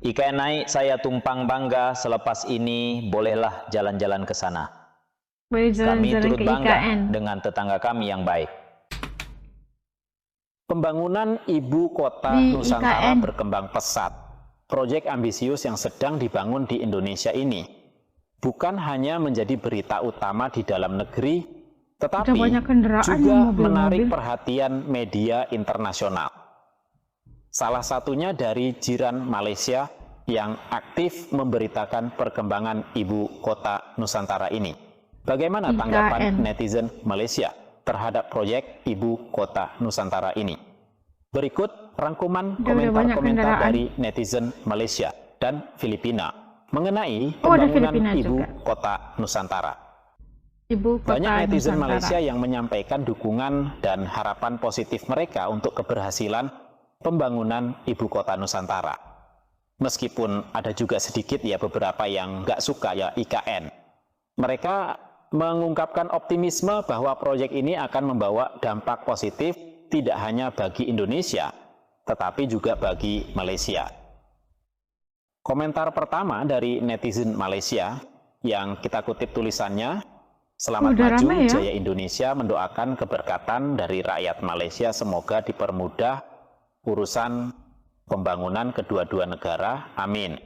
IKN naik, saya tumpang bangga. Selepas ini, bolehlah jalan-jalan ke sana. Boleh Kami jalan-jalan turut ke bangga IKN. dengan tetangga kami yang baik. Pembangunan ibu kota Di Nusantara IKN. berkembang pesat. Proyek ambisius yang sedang dibangun di Indonesia ini bukan hanya menjadi berita utama di dalam negeri, tetapi banyak kendaraan juga yang mobil-mobil. menarik perhatian media internasional. Salah satunya dari jiran Malaysia yang aktif memberitakan perkembangan ibu kota Nusantara ini. Bagaimana tanggapan netizen Malaysia terhadap proyek ibu kota Nusantara ini? Berikut rangkuman komentar-komentar dari netizen Malaysia dan Filipina mengenai pembangunan ibu kota Nusantara. Banyak netizen Malaysia yang menyampaikan dukungan dan harapan positif mereka untuk keberhasilan pembangunan ibu kota Nusantara. Meskipun ada juga sedikit ya beberapa yang nggak suka ya IKN. Mereka mengungkapkan optimisme bahwa proyek ini akan membawa dampak positif tidak hanya bagi Indonesia, tetapi juga bagi Malaysia. Komentar pertama dari netizen Malaysia yang kita kutip tulisannya, "Selamat maju jaya Indonesia, mendoakan keberkatan dari rakyat Malaysia, semoga dipermudah urusan pembangunan kedua-dua negara, amin."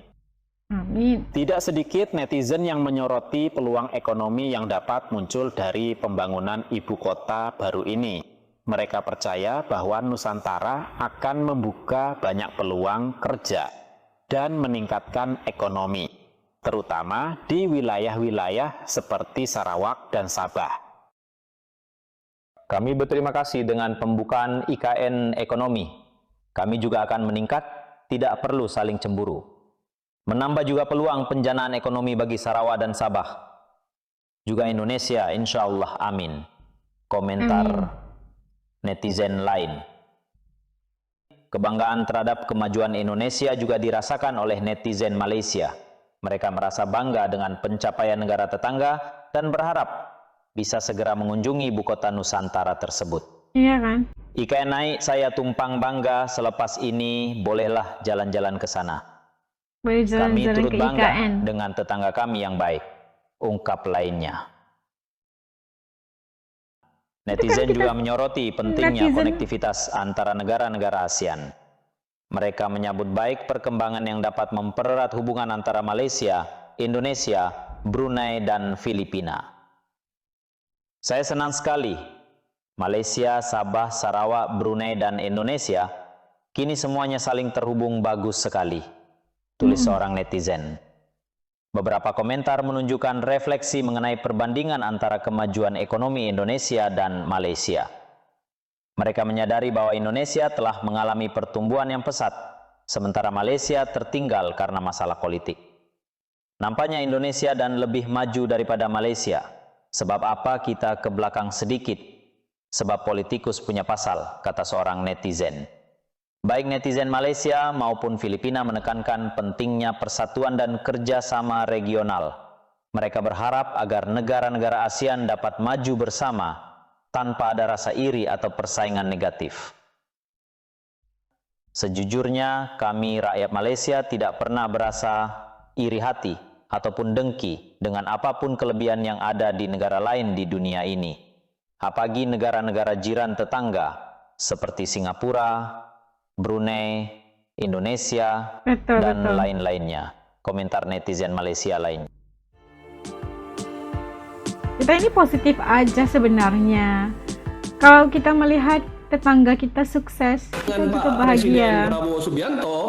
Amin. Tidak sedikit netizen yang menyoroti peluang ekonomi yang dapat muncul dari pembangunan ibu kota baru ini. Mereka percaya bahwa Nusantara akan membuka banyak peluang kerja dan meningkatkan ekonomi, terutama di wilayah-wilayah seperti Sarawak dan Sabah. Kami berterima kasih dengan pembukaan IKN ekonomi. Kami juga akan meningkat, tidak perlu saling cemburu. Menambah juga peluang penjanaan ekonomi bagi Sarawak dan Sabah. Juga Indonesia, insya Allah, amin. Komentar netizen lain. Kebanggaan terhadap kemajuan Indonesia juga dirasakan oleh netizen Malaysia. Mereka merasa bangga dengan pencapaian negara tetangga dan berharap bisa segera mengunjungi ibu kota Nusantara tersebut. Iya kan? IKN naik, saya tumpang bangga. Selepas ini, bolehlah jalan-jalan ke sana. Kami turut bangga dengan tetangga kami yang baik, ungkap lainnya. Netizen juga menyoroti pentingnya konektivitas antara negara-negara ASEAN. Mereka menyambut baik perkembangan yang dapat mempererat hubungan antara Malaysia, Indonesia, Brunei, dan Filipina. Saya senang sekali, Malaysia, Sabah, Sarawak, Brunei, dan Indonesia kini semuanya saling terhubung bagus sekali, tulis seorang netizen. Beberapa komentar menunjukkan refleksi mengenai perbandingan antara kemajuan ekonomi Indonesia dan Malaysia. Mereka menyadari bahwa Indonesia telah mengalami pertumbuhan yang pesat, sementara Malaysia tertinggal karena masalah politik. Nampaknya Indonesia dan lebih maju daripada Malaysia. Sebab apa kita ke belakang sedikit? Sebab politikus punya pasal, kata seorang netizen. Baik netizen Malaysia maupun Filipina menekankan pentingnya persatuan dan kerjasama regional. Mereka berharap agar negara-negara ASEAN dapat maju bersama tanpa ada rasa iri atau persaingan negatif. Sejujurnya, kami rakyat Malaysia tidak pernah berasa iri hati ataupun dengki dengan apapun kelebihan yang ada di negara lain di dunia ini. Apalagi negara-negara jiran tetangga seperti Singapura, Brunei, Indonesia, dan lain-lainnya. Komentar netizen Malaysia lainnya. Kita ini positif aja sebenarnya. Kalau kita melihat tetangga kita sukses, kita juga bahagia. Presiden Prabowo Subianto,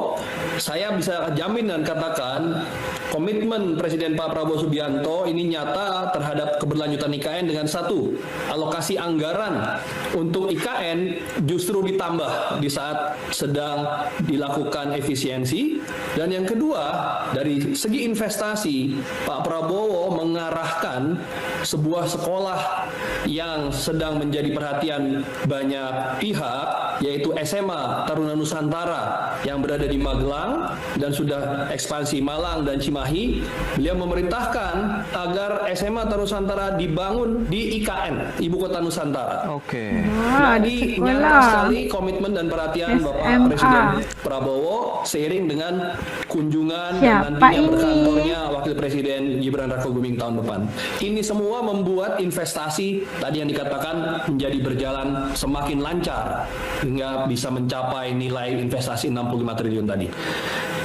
saya bisa jamin dan katakan komitmen Presiden Pak Prabowo Subianto ini nyata terhadap keberlanjutan IKN dengan satu, alokasi anggaran untuk IKN justru ditambah di saat sedang dilakukan efisiensi, dan yang kedua dari segi investasi Pak Prabowo mengarahkan sebuah sekolah yang sedang menjadi perhatian banyak pihak yaitu SMA Taruna Nusantara yang berada di Magelang dan sudah ekspansi Malang dan Cimahi. Beliau memerintahkan agar SMA Taruna Nusantara dibangun di IKN, Ibu Kota Nusantara. Oke. Wah, ada Jadi nyata sekolah. sekali komitmen dan perhatian Bapak SMA. Presiden Prabowo seiring dengan kunjungan Siapa dan nantinya ini? berkantornya Wakil Presiden Gibran Rakabuming tahun depan. Ini semua membuat investasi tadi yang dikatakan menjadi berjalan semakin lancar hingga bisa mencapai nilai investasi 65 triliun tadi.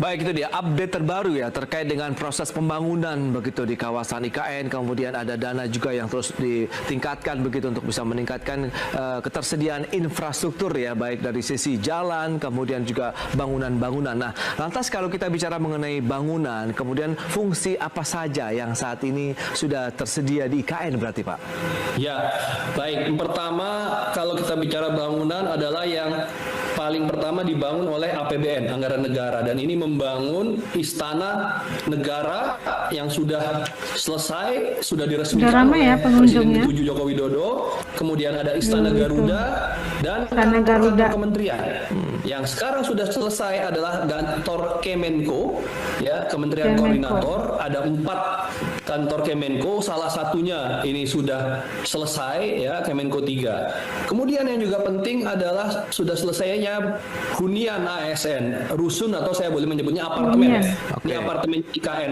Baik, itu dia update terbaru ya terkait dengan proses pembangunan begitu di kawasan IKN. Kemudian ada dana juga yang terus ditingkatkan begitu untuk bisa meningkatkan ketersediaan infrastruktur ya, baik dari sisi jalan kemudian juga bangunan-bangunan. Nah, lantas kalau kita bicara mengenai bangunan, kemudian fungsi apa saja yang saat ini sudah tersedia di IKN berarti Pak? Ya, baik. Yang pertama, kalau kita bicara bangunan adalah yang paling pertama dibangun oleh APBN, Anggaran Negara, dan ini membangun Istana Negara yang sudah selesai, sudah diresmikan Sudah ramai ya oleh Presiden pengunjungnya. ke-7 Joko Widodo. Kemudian ada Istana Garuda dan Istana Garuda. kantor kementerian. Yang sekarang sudah selesai adalah kantor Kemenko, ya, Kementerian Kemenko. Koordinator. Ada 4 kantor Kemenko, salah satunya ini sudah selesai, ya, Kemenko 3. Kemudian yang juga penting adalah sudah selesainya hunian ASN, rusun atau saya boleh menyebutnya apartemen. Hunian. Ini apartemen IKN.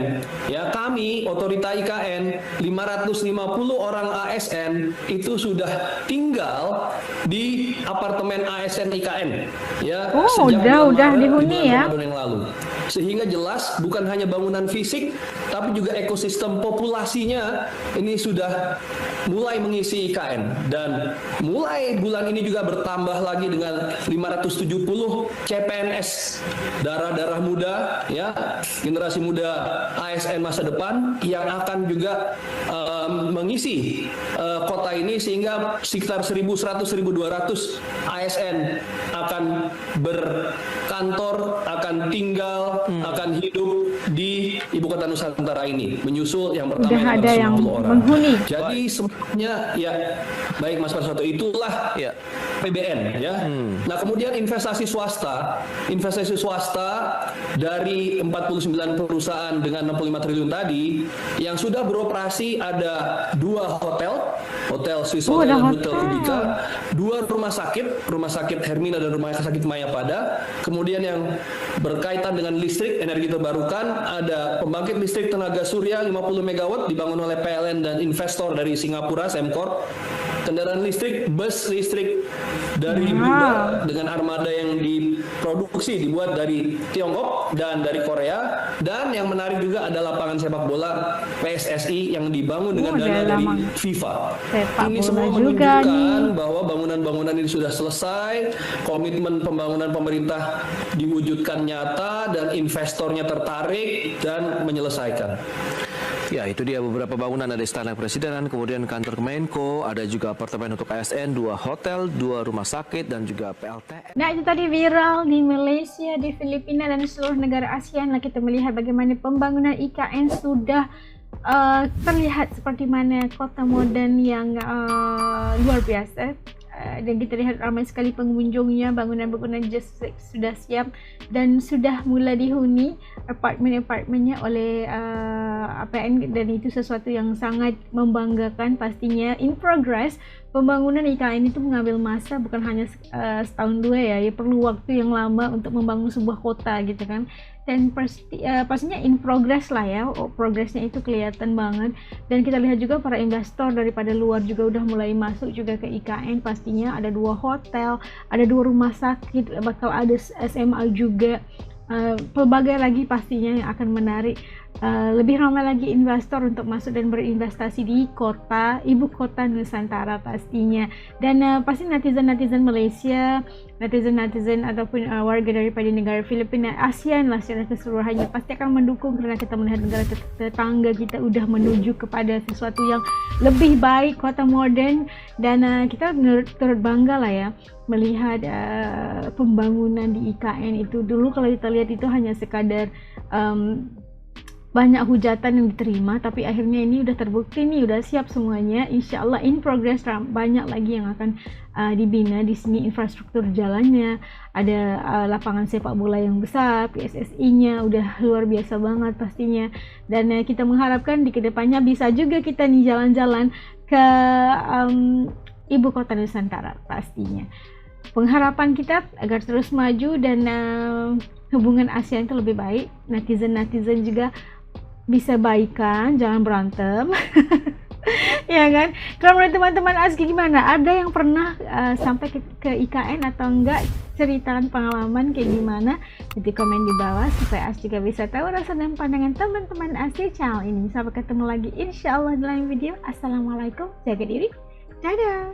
Ya, kami otorita IKN 550 orang ASN itu sudah tinggal di apartemen ASN IKN. Ya, Oh, sejak udah bulan Maret, dihuni di bulan ya. Ramadan yang lalu. Sehingga jelas bukan hanya bangunan fisik, tapi juga ekosistem populasinya ini sudah mulai mengisi IKN. Dan mulai bulan ini juga bertambah lagi dengan 570 CPNS, darah-darah muda, ya, generasi muda ASN masa depan yang akan juga mengisi kota ini, sehingga sekitar 1.100-1.200 ASN akan berkantor, akan tinggal, akan hidup di Ibu Kota Nusantara ini, menyusul yang pertama Udah ada yang 150 orang. menghuni. Jadi semuanya, ya, baik Mas Parsoto, itulah Ya. PBN, ya. Nah, kemudian investasi swasta dari 49 perusahaan dengan 65 triliun tadi yang sudah beroperasi, ada 2 hotel Swiss Hotel ada dan Hotel hotel. Kubika, 2 rumah sakit Hermina dan rumah sakit Mayapada. Kemudian yang berkaitan dengan listrik energi terbarukan, ada pembangkit listrik tenaga surya 50 MW dibangun oleh PLN dan investor dari Singapura, Semcorp. Kendaraan listrik, bus listrik dari Blue dengan armada yang diproduksi dibuat dari Tiongkok dan dari Korea. Dan yang menarik juga ada lapangan sepak bola PSSI yang dibangun dengan ada dana dari lapangan FIFA. sepak Ini bola semua juga menunjukkan nih. bahwa bangunan-bangunan ini sudah selesai, komitmen pembangunan pemerintah diwujudkan nyata dan investornya tertarik dan menyelesaikan. Ya, itu dia beberapa bangunan, ada Istana Kepresidenan, kemudian kantor Kemenko, ada juga apartemen untuk ASN, 2 hotel, 2 rumah sakit, dan juga PLTN. Nah, itu tadi viral di Malaysia, di Filipina, dan di seluruh negara ASEAN. Lah, kita melihat bagaimana pembangunan IKN sudah terlihat seperti mana kota modern yang luar biasa. Dan kita lihat ramai sekali pengunjungnya, bangunan-bangunan sudah siap dan sudah mula dihuni apartemen-apartemennya oleh APN, dan itu sesuatu yang sangat membanggakan pastinya. In progress, pembangunan IKN itu mengambil masa, bukan hanya setahun 2 ya, perlu waktu yang lama untuk membangun sebuah kota gitu kan. Dan pastinya in progress lah ya, progresnya itu kelihatan banget. Dan kita lihat juga para investor daripada luar juga udah mulai masuk juga ke IKN. Pastinya ada 2 hotel, ada 2 rumah sakit, bakal ada SMA juga, pelbagai lagi pastinya yang akan menarik lebih ramai lagi investor untuk masuk dan berinvestasi di ibu kota Nusantara pastinya. Dan pasti netizen Malaysia, netizen ataupun warga daripada negara Filipina, ASEAN lah secara keseluruhannya pasti akan mendukung, karena kita melihat negara tetangga kita udah menuju kepada sesuatu yang lebih baik, kota modern. Dan kita turut bangga lah ya melihat pembangunan di IKN itu. Dulu kalau kita lihat itu hanya sekadar banyak hujatan yang diterima, tapi akhirnya ini udah terbukti nih, udah siap semuanya. Insya Allah in progress, banyak lagi yang akan dibina di sini. Infrastruktur jalannya, ada lapangan sepak bola yang besar, PSSI-nya udah luar biasa banget pastinya. Dan kita mengharapkan di kedepannya bisa juga kita nih jalan-jalan ke ibu kota Nusantara pastinya. Pengharapan kita agar terus maju dan hubungan ASEAN itu lebih baik. Netizen juga bisa baikan, jangan berantem. Ya kan? Kalau menurut teman-teman Azki gimana? Ada yang pernah sampai ke IKN atau enggak? Ceritakan pengalaman kayak gimana? Nanti komen di bawah supaya Azki juga bisa tahu rasa dan pandangan teman-teman Azki channel ini. Sampai ketemu lagi insya Allah dalam video. Assalamualaikum, jaga diri, dadah.